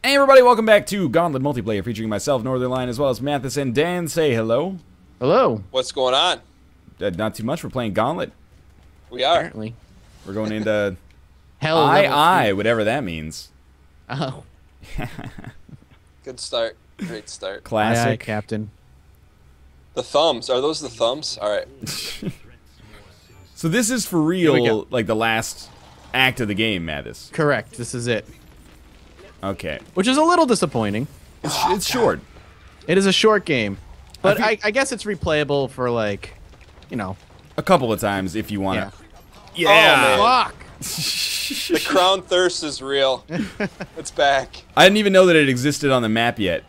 Hey everybody, welcome back to Gauntlet Multiplayer, featuring myself, Northernlion, as well as Mathas and Dan. Say hello. Hello. What's going on? Not too much. We're playing Gauntlet. We are. Apparently. We're going into Hell, whatever that means. Oh. Good start. Great start. Classic. Aye, Captain. The thumbs. Are those the thumbs? All right. So this is for real, like the last act of the game, Mathas. Correct. This is it. Okay. Which is a little disappointing. It's short. It is a short game. But I guess it's replayable for, like, you know. A couple of times if you want to. Yeah. Oh, fuck. The crown thirst is real. It's back. I didn't even know that it existed on the map yet.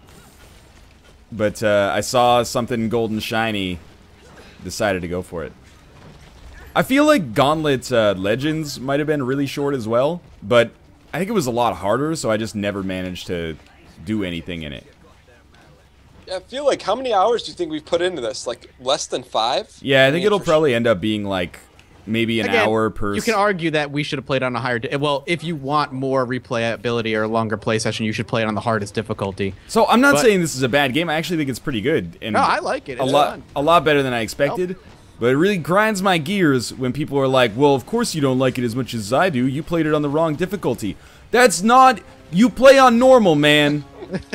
But I saw something golden shiny. Decided to go for it. I feel like Gauntlet Legends might have been really short as well. But I think it was a lot harder, so I just never managed to do anything in it. Yeah, I feel like, how many hours do you think we've put into this? Like, less than 5? Yeah, I think it'll probably end up being like maybe an hour per. You can argue that we should have played on a higher. Well, if you want more replayability or a longer play session, you should play it on the hardest difficulty. So I'm not saying this is a bad game. I actually think it's pretty good. And no, I like it. It's a lot better than I expected. But it really grinds my gears when people are like, "Well, of course you don't like it as much as I do. You played it on the wrong difficulty." That's not. You play on normal, man.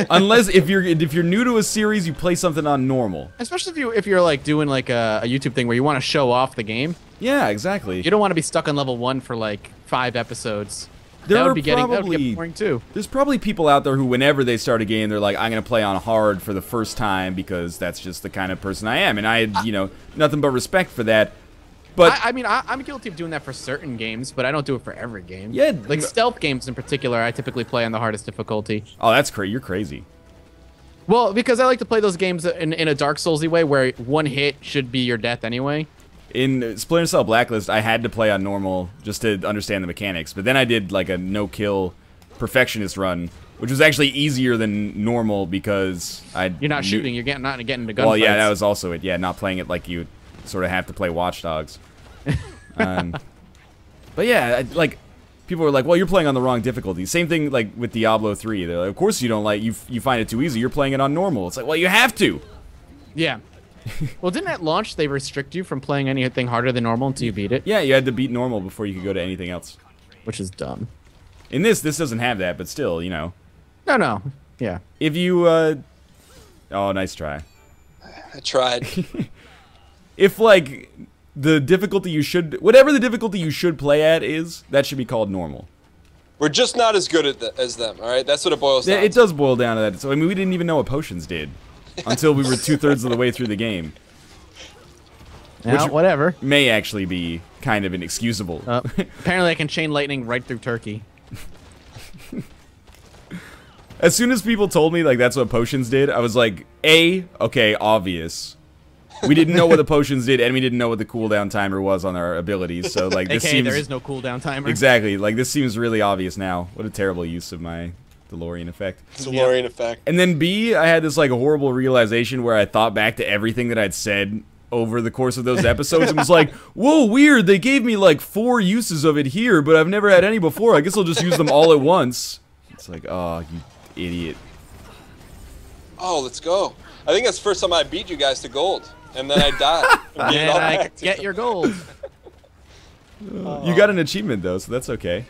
Unless if you're new to a series, you play something on normal. Especially if you're like doing like a YouTube thing where you want to show off the game. Yeah, exactly. You don't want to be stuck on level 1 for like 5 episodes. That would get boring too. There's probably people out there who, whenever they start a game, they're like, "I'm gonna play on hard for the first time because that's just the kind of person I am," and I had, you know, nothing but respect for that. But I mean, I'm guilty of doing that for certain games, but I don't do it for every game. Yeah, like stealth games in particular, I typically play on the hardest difficulty. Oh, that's crazy! You're crazy. Well, because I like to play those games in a Dark Soulsy way, where one hit should be your death anyway. In Splinter Cell Blacklist, I had to play on normal just to understand the mechanics, but then I did like a no-kill perfectionist run, which was actually easier than normal because You're not shooting, you're not getting into gunfights. Well, yeah, that was also it. Yeah, not playing it like you sort of have to play Watch Dogs. But yeah, like people were like, "Well, you're playing on the wrong difficulty." Same thing like with Diablo 3. They're like, "Of course you don't like you find it too easy. You're playing it on normal." It's like, well, you have to. Yeah. Well, didn't at launch they restrict you from playing anything harder than normal until you beat it? Yeah, you had to beat normal before you could go to anything else. Which is dumb. In this doesn't have that, but still, you know. No. Yeah. If you, oh, nice try. I tried. If, like, the difficulty you should, whatever the difficulty you should play at is, that should be called normal. We're just not as good as them, all right? That's what it boils down to. It does boil down to that. So, I mean, we didn't even know what potions did until we were 2/3 of the way through the game. Yeah, which whatever. May actually be kind of inexcusable. Apparently I can chain lightning right through Turkey. As soon as people told me, like, that's what potions did, I was like, okay, obvious. We didn't know what the potions did, and we didn't know what the cooldown timer was on our abilities, so, like, this seems... there is no cooldown timer. Exactly, like, this seems really obvious now. What a terrible use of my DeLorean effect. DeLorean effect. And then B, I had this, like, horrible realization where I thought back to everything that I'd said over the course of those episodes and was like, whoa, weird, they gave me, like, 4 uses of it here, but I've never had any before. I guess I'll just use them all at once. It's like, oh, you idiot. Oh, let's go. I think that's the first time I beat you guys to gold. And then I died. And get your gold. You got an achievement, though, so that's okay.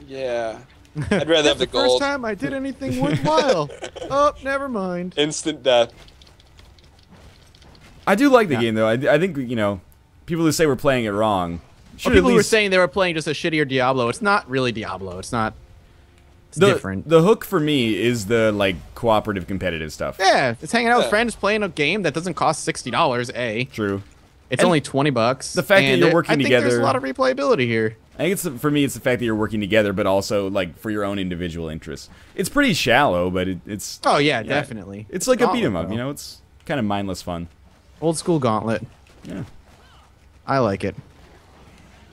Yeah. I'd rather have the gold. First time I did anything worthwhile. Oh, never mind. Instant death. I do like the game, though. I think, you know, people who say we're playing it wrong should people who were least... saying they were playing just a shittier Diablo. It's not really Diablo. It's not... It's different. The hook for me is the, like, cooperative competitive stuff. Yeah, it's hanging out with friends playing a game that doesn't cost $60, A. True. It's only $20. The fact that you're working together... I think there's a lot of replayability here. I think for me, it's the fact that you're working together, but also, like, for your own individual interests. It's pretty shallow, but it's... Oh, yeah, definitely. It's like a beat-em-up, you know? It's kind of mindless fun. Old school Gauntlet. Yeah. I like it.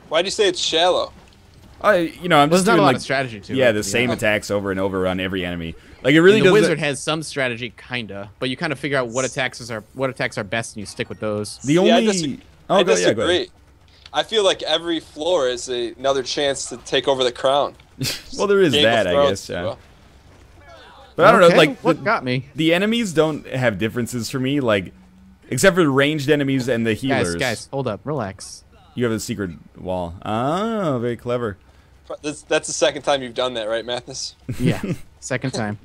Why'd you say it's shallow? You know, I'm just doing, doing, a lot like, of strategy to it. Yeah, the same attacks over and over on every enemy. Like, it really does... The wizard has some strategy, kinda, but you kind of figure out what attacks are best, and you stick with those. The only... I disagree. I feel like every floor is another chance to take over the crown. Well, there is Game that, of I Thrones, guess. Yeah. But I don't know, like what got me? the enemies don't have differences for me, like except for the ranged enemies and the healers. Guys, hold up, relax. You have a secret wall. Oh, very clever. That's the second time you've done that, right, Mathas? Yeah, second time.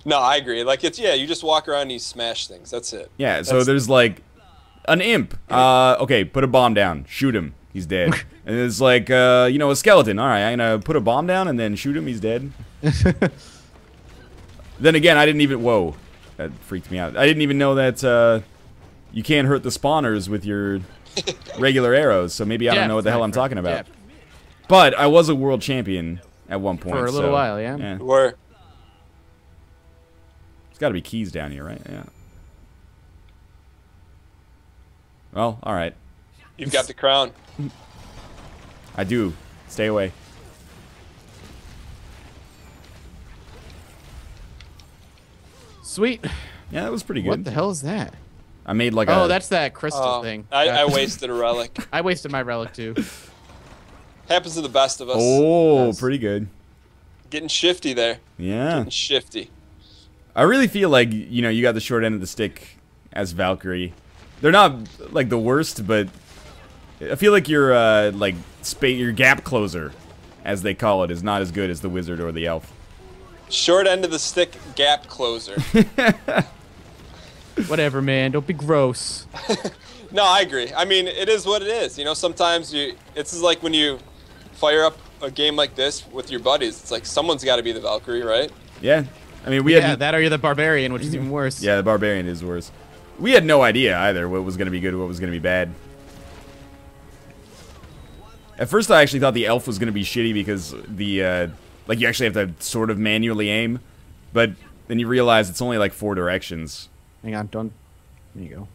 No, I agree. Like you just walk around and you smash things. That's it. Yeah, so there's like an imp. Okay, put a bomb down. Shoot him. He's dead. And it's like, you know, a skeleton. All right, I'm gonna put a bomb down and then shoot him. He's dead. Then again, I didn't even... Whoa. That freaked me out. I didn't even know that you can't hurt the spawners with your regular arrows, so maybe I don't know what the hell I'm talking about. Yeah. But I was a world champion at one point. For a little while, yeah. You were. There's got to be keys down here, right? Yeah. Well, all right. You've got the crown. I do. Stay away. Sweet. Yeah, that was pretty good. What the hell is that? I made like Oh, that's that crystal thing. I wasted a relic. I wasted my relic too. Happens to the best of us. Oh, pretty good. Getting shifty there. Yeah. Getting shifty. I really feel like, you know, you got the short end of the stick as Valkyrie. They're not like the worst, but I feel like your like your gap closer, as they call it, is not as good as the wizard or the elf. Short end of the stick, gap closer. Whatever, man. Don't be gross. No, I agree. I mean, it is what it is. You know, sometimes it's like when you fire up a game like this with your buddies. It's like someone's got to be the Valkyrie, right? Yeah. I mean, we had that or you're the barbarian, which is even worse. Yeah, the barbarian is worse. We had no idea either what was going to be good and what was going to be bad. At first, I actually thought the elf was going to be shitty because the like you actually have to sort of manually aim, but then you realize it's only like 4 directions. Hang on, don't. There you go.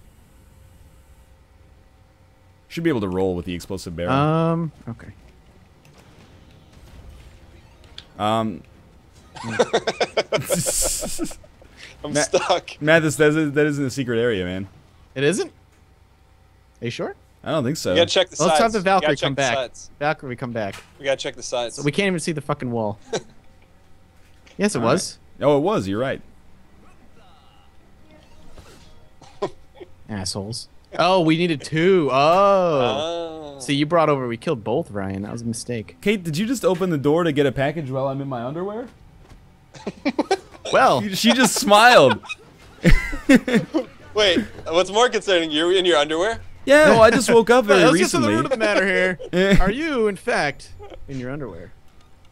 Should be able to roll with the explosive barrel. Okay. I'm stuck. Mathas, that isn't a secret area, man. It isn't? Are you sure? I don't think so. You gotta check the sides. Let's have the Valkyrie come back. Sides. Valkyrie come back. We gotta check the sides. So we can't even see the fucking wall. Yes, it was. Right. Oh, it was. You're right. Assholes. Oh, we needed 2. Oh. See, you brought over. We killed both, Ryan. That was a mistake. Kate, did you just open the door to get a package while I'm in my underwear? Well, she just smiled. Wait, what's more concerning? You're in your underwear? Yeah, no, I just woke up very let's recently. get to the root of the matter here. Are you, in fact, in your underwear?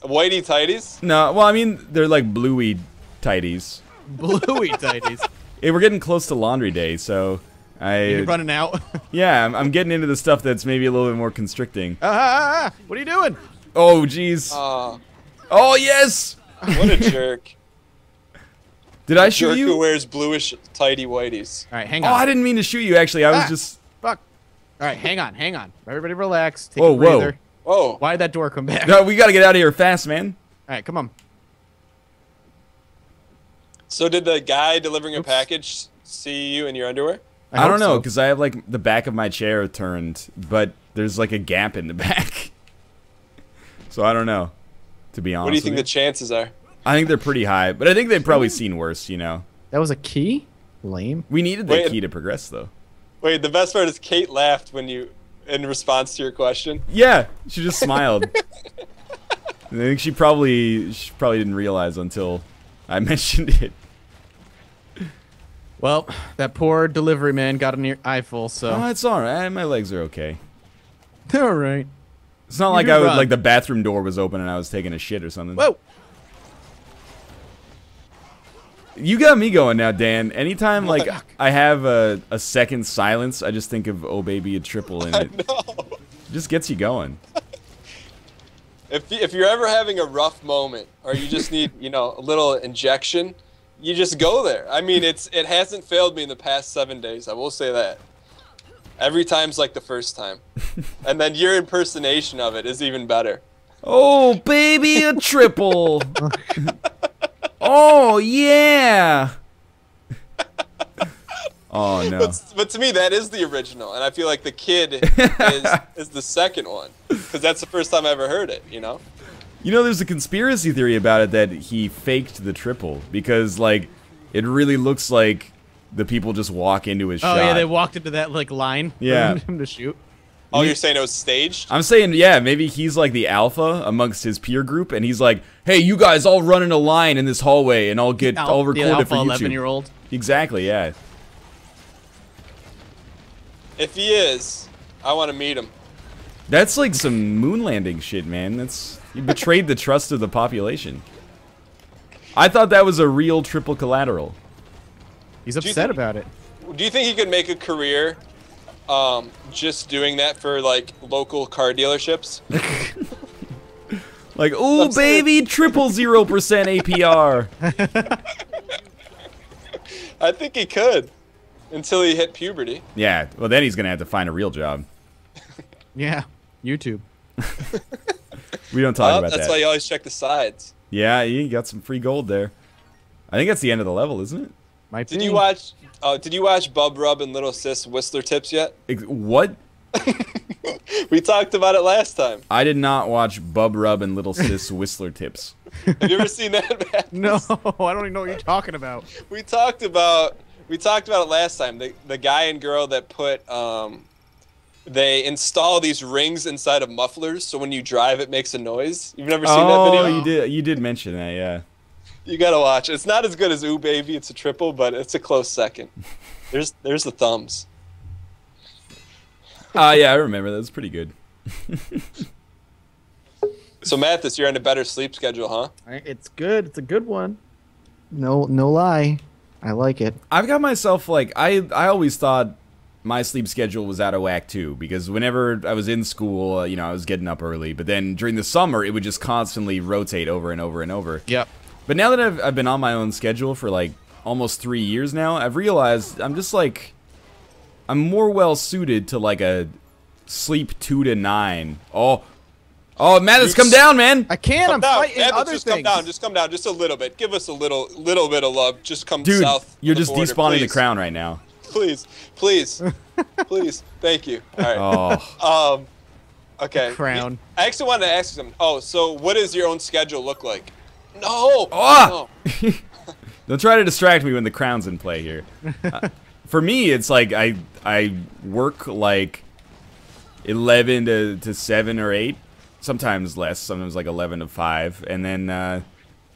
Whitey tighties? No, well, I mean, they're like bluey tighties. Bluey tighties. Hey, we're getting close to laundry day, so You're running out. Yeah, I'm getting into the stuff that's maybe a little bit more constricting. What are you doing? Oh, jeez. Oh, yes! What a jerk. Did I shoot you? Jerk who wears bluish tighty whiteys. All right, hang on. Oh, I didn't mean to shoot you, actually. I was just... Fuck. All right, hang on. Everybody relax. Take Whoa, a breather. Whoa. Why did that door come back? No, we gotta get out of here fast, man. All right, come on. So did the guy delivering a package see you in your underwear? I don't know, because I have, like, the back of my chair turned, but there's, like, a gap in the back. So I don't know, to be honest. What do you think the chances are? I think they're pretty high, but I think they've probably seen worse, you know. That was a key? Lame. We needed the key to progress, though. Wait, the best part is Kate laughed when you, in response to your question. Yeah, she just smiled. I think she probably didn't realize until I mentioned it. Well, that poor delivery man got an eye full, so. Oh, it's alright. My legs are okay. They're alright. It's not like like the bathroom door was open and I was taking a shit or something. Whoa! You got me going now, Dan. Anytime like I have a second silence, I just think of "Oh Baby" a triple, and it just gets you going. If you're ever having a rough moment or you just need a little injection, you just go there. I mean, it hasn't failed me in the past 7 days. I will say that. Every time's like the first time, and then your impersonation of it is even better. Oh baby, a triple. Oh yeah. Oh no. But to me, that is the original, and I feel like the kid is the second one, because that's the first time I ever heard it. You know, there's a conspiracy theory about it that he faked the triple because, like, it really looks like the people just walk into his shot. Oh yeah, they walked into that like line for him to shoot. Oh, you're saying it was staged? I'm saying, yeah, maybe he's like the alpha amongst his peer group, and he's like, "Hey, you guys all run in a line in this hallway, and I'll record it for YouTube." 11-year-old. Exactly, yeah. If he is, I want to meet him. That's like some moon landing shit, man. You betrayed the trust of the population. I thought that was a real triple collateral. He's upset about it. Do you think he could make a career just doing that for like local car dealerships? Like, ooh, baby, triple 0% APR. I think he could until he hit puberty. Yeah, well, then he's gonna have to find a real job. Yeah, YouTube. We don't talk about that. That's why you always check the sides. Yeah, you got some free gold there. I think that's the end of the level, isn't it? Might be. Did you watch Bub Rub and Little Sis Whistler Tips yet? What? We talked about it last time. I did not watch Bub Rub and Little Sis Whistler Tips. Have you ever seen that, Matt? No, I don't even know what you're talking about. We talked about it last time. The guy and girl that put they install these rings inside of mufflers, so when you drive, it makes a noise. You've never seen that video? Oh, you did mention that, yeah. You gotta watch. It's not as good as Ooh Baby. It's a triple, but it's a close second. There's the thumbs. Yeah, I remember that. Was pretty good. So Mathas, you're on a better sleep schedule, huh? It's good. It's a good one. No lie. I like it. I've got myself like I always thought my sleep schedule was out of whack too, because whenever I was in school, you know, I was getting up early, but then during the summer it would just constantly rotate over and over and over. Yep. But now that I've been on my own schedule for like almost 3 years now, I've realized I'm just like I'm more well suited to like a sleep 2 to 9. Oh, Mathas, come down, man. I can't. I'm fighting Mathas, other just things. come down just a little bit. Give us a little bit of love. Just come Dude, south. you're just border, despawning please. the crown right now. Please. Please. Thank you. All right. Oh. Okay. Crown. I actually wanted to ask them. Oh, so what does your own schedule look like? No. Oh! No. Don't try to distract me when the crown's in play here. For me, it's like I work like 11 to 7 or 8, sometimes less, sometimes like 11 to 5, and then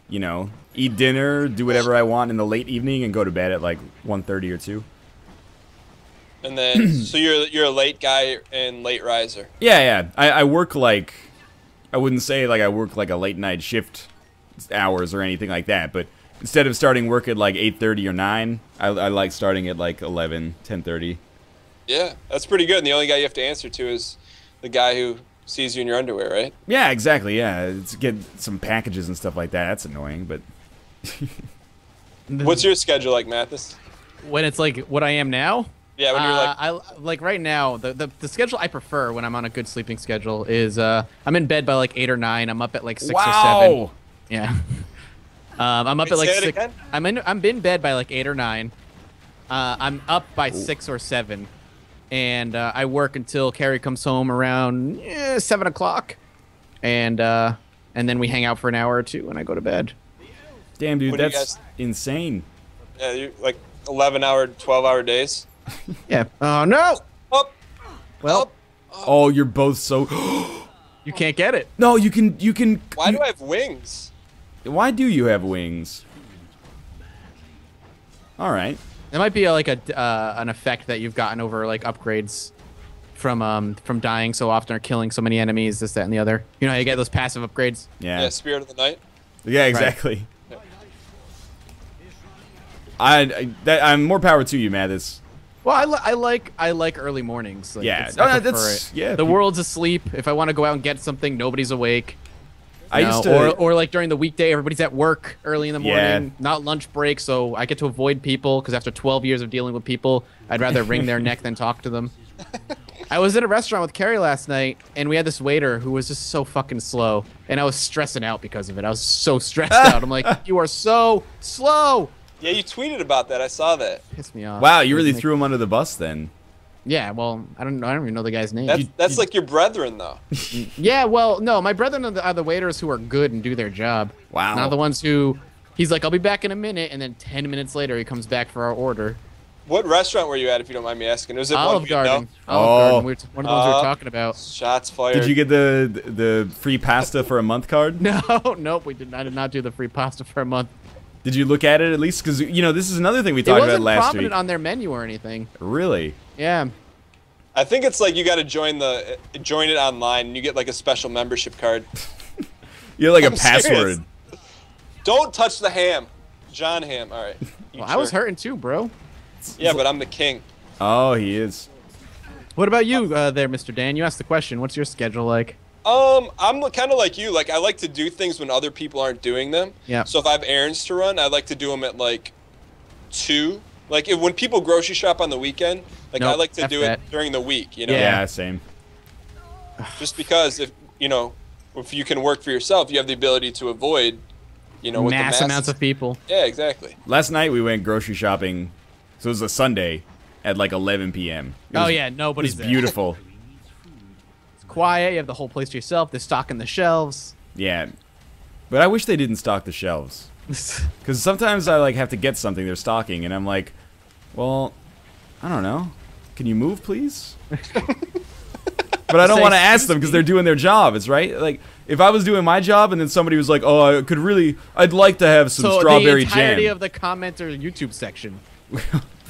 you know, eat dinner, do whatever I want in the late evening, and go to bed at like 1:30 or 2. And then, so you're a late guy and late riser. Yeah. I work like, I wouldn't say like I work like a late night shift hours or anything like that, but instead of starting work at like 8:30 or 9, I like starting at like 11, 10:30. Yeah, that's pretty good. And the only guy you have to answer to is the guy who sees you in your underwear, right? Yeah, exactly, yeah. It's get some packages and stuff like that. That's annoying, but... What's your schedule like, Mathas? When it's like what I am now? Yeah, when you're like... I like right now, the schedule I prefer when I'm on a good sleeping schedule is I'm in bed by like 8 or 9. I'm up at like 6 or 7. Yeah. I'm up at like 6. I'm in bed by like 8 or 9. I'm up by 6 or 7. And I work until Carrie comes home around 7 o'clock, and then we hang out for an hour or 2, and I go to bed. Damn, dude, that's insane. Yeah, you like 11-hour, 12-hour days. Yeah. Oh no. Up. Well. Up. Oh, you're both so. You can't get it. No, you can. Why do I have wings? Why do you have wings? All right. It might be like an effect that you've gotten over like upgrades from dying so often or killing so many enemies, this, that, and the other. You know how you get those passive upgrades? Yeah. Yeah, Spirit of the Night. Yeah, exactly. Right. I'm more power to you, Mathas. Well, I like early mornings. Like, yeah. I prefer it. Yeah. The world's asleep. If I want to go out and get something, nobody's awake. I used to, or like during the weekday, everybody's at work early in the morning, not lunch break, so I get to avoid people because after 12 years of dealing with people, I'd rather wring their neck than talk to them. I was at a restaurant with Carrie last night, and we had this waiter who was just so fucking slow, and I was stressing out because of it. I was so stressed out. I'm like, you are so slow. Yeah, you tweeted about that. I saw that. Pissed me off. Wow, you really threw him under the bus then. Yeah, well, I don't even know the guy's name. That's like your brethren, though. Yeah, well, no, my brethren are the waiters who are good and do their job. Wow. Not the ones who, he's like, I'll be back in a minute, and then 10 minutes later he comes back for our order. What restaurant were you at, if you don't mind me asking? Was it Olive Garden. No? Olive Garden. One of the ones we were talking about. Shots fired. Did you get the free pasta for a month card? No, nope, we did. I did not do the free pasta for a month. Did you look at it at least? Because you know this is another thing we talked about last week. It wasn't prominent on their menu or anything. Really? Yeah. I think it's like you got to join it online, and you get like a special membership card. You have like I'm a password. Serious. Don't touch the ham, John Ham. All right. Well, I was hurting too, bro. Yeah, but I'm the king. Oh, he is. What about you, there, Mr. Dan? You asked the question. What's your schedule like? I'm kind of like you. Like, I like to do things when other people aren't doing them. Yeah. So if I have errands to run, I like to do them at like 2. Like when people grocery shop on the weekend, like I like to do it during the week. You know. Yeah, same. Just because if you can work for yourself, you have the ability to avoid, with mass amounts of people. Yeah, exactly. Last night we went grocery shopping, so it was a Sunday at like 11 p.m. Oh yeah, nobody's there. It's beautiful. Quiet. You have the whole place to yourself. They're stocking the shelves. Yeah, but I wish they didn't stock the shelves. Because sometimes I like have to get something they're stocking, and I'm like, well, I don't know. Can you move, please? But I don't want to ask them because they're doing their job. It's right. Like if I was doing my job and then somebody was like, oh, I'd like to have some strawberry jam. So the entirety of the commenter YouTube section.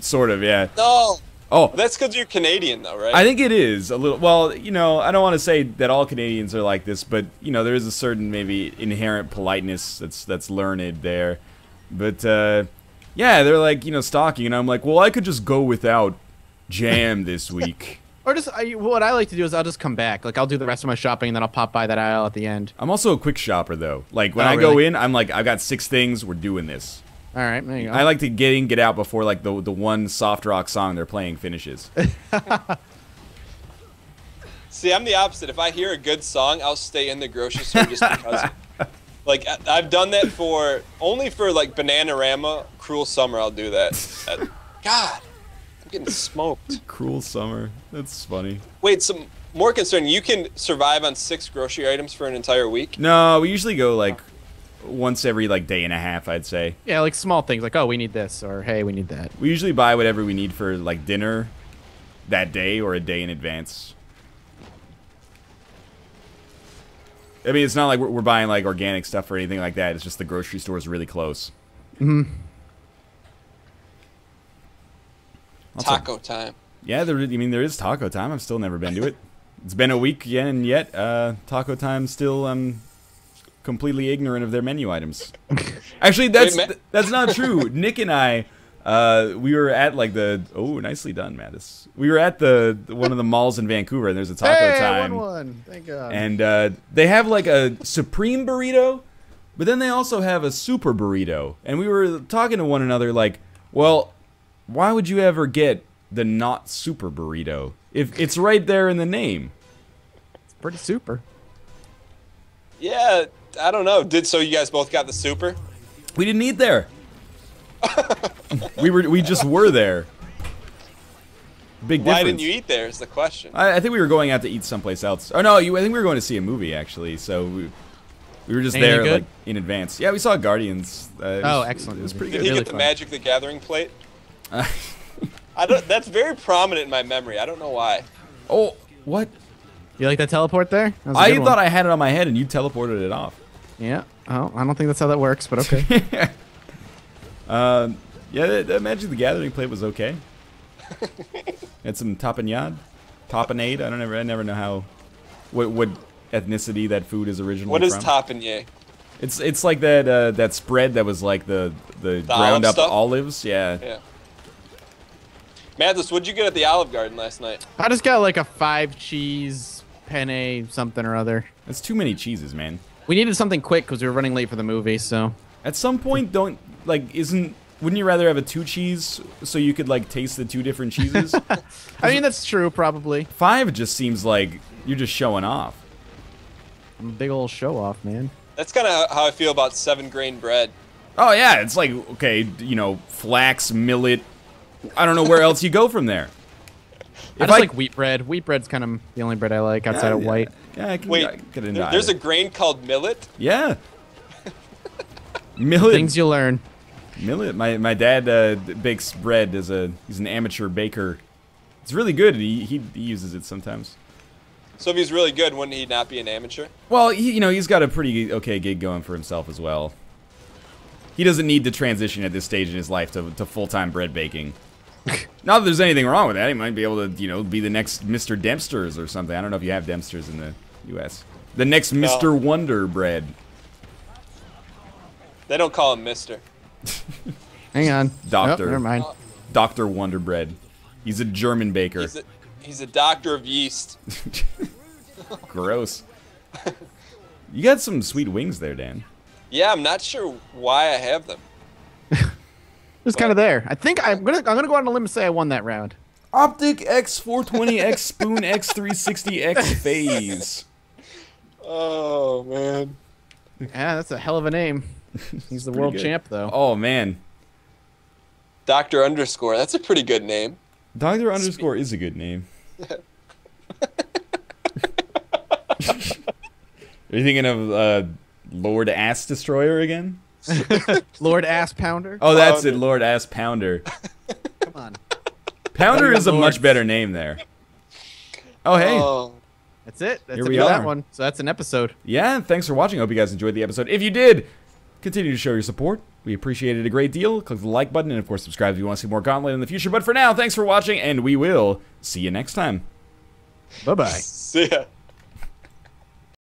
Sort of, yeah. No. Oh, that's because you're Canadian, though, right? I think it is a little. Well, I don't want to say that all Canadians are like this, but there is a certain maybe inherent politeness that's learned there. But yeah, they're like stocking, and I'm like, well, I could just go without jam this week. Or just what I like to do is I'll just come back. Like I'll do the rest of my shopping, and then I'll pop by that aisle at the end. I'm also a quick shopper though. Like when I go in, I'm like, I've got 6 things. We're doing this. All right, there you go. I like to get out before like the one soft rock song they're playing finishes. See, I'm the opposite. If I hear a good song, I'll stay in the grocery store just because. Like I've done that only for like Bananarama, Cruel Summer. I'll do that. God, I'm getting smoked. Cruel Summer. That's funny. Wait, some more concern. You can survive on 6 grocery items for an entire week? No, we usually go like once every like day and a half, I'd say. Yeah, like small things like, oh, we need this, or hey, we need that. We usually buy whatever we need for like dinner that day or a day in advance. I mean, it's not like we're buying like organic stuff or anything like that. It's just the grocery store is really close. Mm-hmm. Taco time. Yeah, there is taco time. I've still never been to it. It's been a week and yet taco time still completely ignorant of their menu items. Actually, that's not true. Nick and I, we were at like nicely done, Mathas. We were at one of the malls in Vancouver, and there's a taco time. I won one. Thank God. And they have like a supreme burrito, but then they also have a super burrito. And we were talking to one another like, well, why would you ever get the not super burrito if it's right there in the name? It's pretty super. Yeah. I don't know. So you guys both got the super? We didn't eat there. We just were there. Big difference. Why didn't you eat there is the question. I think we were going out to eat someplace else. Oh no, I think we were going to see a movie actually. So we were just there like in advance. Yeah, we saw Guardians. Excellent. It was pretty good. good. Did he get the Magic the Gathering plate? That's very prominent in my memory. I don't know why. Oh, what? You like that teleport there? I thought I had it on my head and you teleported it off. Yeah. Oh, I don't think that's how that works, but okay. Yeah, that Magic the Gathering plate was okay. Had some tapenade. I never know what ethnicity that food is originally from. What is tapenade? It's like that spread that was like the ground up olives. Yeah. Mathas, what'd you get at the Olive Garden last night? I just got like a 5-cheese penne something or other. That's too many cheeses, man. We needed something quick because we were running late for the movie, so. At some point, wouldn't you rather have a 2-cheese so you could like taste the 2 different cheeses? I mean, that's true, probably. 5 just seems like you're just showing off. I'm a big old show off, man. That's kind of how I feel about 7-grain bread. Oh yeah, it's like, okay, flax, millet. I don't know where else you go from there. I just like wheat bread. Wheat bread's kind of the only bread I like outside of white. Yeah, I can get into there's either. a grain called millet? Yeah. Millet. Things you learn. Millet. My dad bakes bread he's an amateur baker. It's really good. He uses it sometimes. So if he's really good, wouldn't he not be an amateur? Well, he's got a pretty okay gig going for himself as well. He doesn't need to transition at this stage in his life to full-time bread baking. Not that there's anything wrong with that. He might be able to, be the next Mr. Dempster's or something. I don't know if you have Dempster's in the U.S. The next Mr. Wonder bread. They don't call him Mister. Hang on. Doctor. Oh, never mind. Dr. Wonder bread. He's a German baker. He's a doctor of yeast. Gross. You got some sweet wings there, Dan. Yeah, I'm not sure why I have them. It's kind of there. I think I'm gonna go out on a limb and say I won that round. Optic X420X Spoon X360X Phase. Oh man. Yeah, that's a hell of a name. He's the world champ, though. Oh man. Doctor Underscore. That's a pretty good name. Doctor Underscore is a good name. Are you thinking of Lord Ass Destroyer again? Lord Ass Pounder? Oh, that's it, Lord Ass Pounder. Come on. Pounder is a much better name there. Oh, hey. Oh. That's it. That's Here it we for are. that one. So that's an episode. Yeah, thanks for watching. I hope you guys enjoyed the episode. If you did, continue to show your support. We appreciate it a great deal. Click the like button and, of course, subscribe if you want to see more Gauntlet in the future. But for now, thanks for watching, and we will see you next time. Bye-bye. See ya.